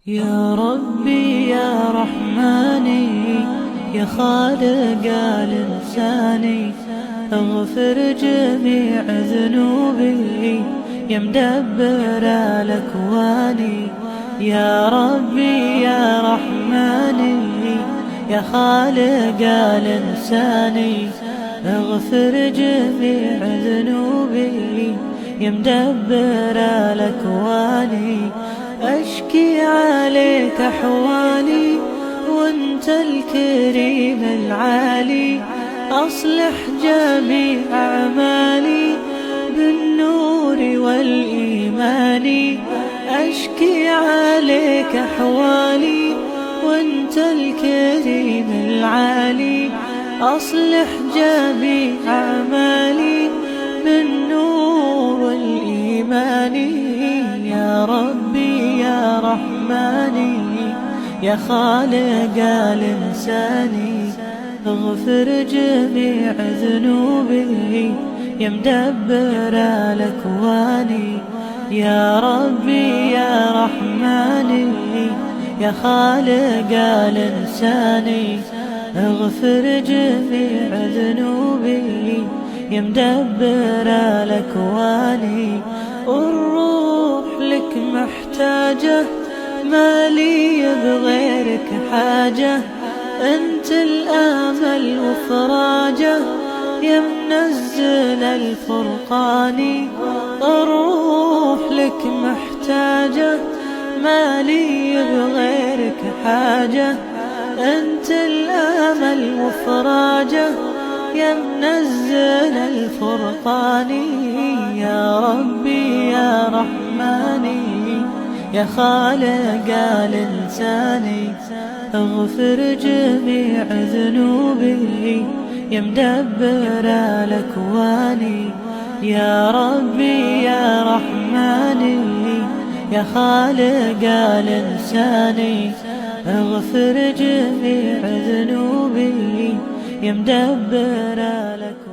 يا ربي يا رحماني يا خالق الإنساني، اغفر جميع ذنوبي يا مدبر الأكوان. يا ربي يا رحماني يا خالق الإنساني، اغفر جميع ذنوبي يا مدبر الأكوان. أشكي عليك أحوالي وانت الكريم العالي، أصلح جميع أعمالي بالنور والإيمان. أشكي عليك أحوالي وانت الكريم العالي، أصلح جميع أعمالي بالنور والإيمان. يا ربي يا رحماني يا خالق الإنساني، اغفر جميع ذنوبي يا مدبر الأكوان. يا ربي يا رحماني يا خالق الإنساني، اغفر جميع ذنوبي يا مدبر الأكوان. الروح لك محتاجة ما لي بغيرك حاجة، انت الامل وفراجه يا منزل الفرقان. الروح لك محتاجة ما لي بغيرك حاجة، انت الامل وفراجه يا منزل الفرقان. يا ربي يا رحماني يا خالق الإنساني، اغفر جميع ذنوبي يا مدبر الأكوان. يا ربي يا رحماني يا خالق الإنساني، اغفر جميع ذنوبي يا مدبر الأكوان.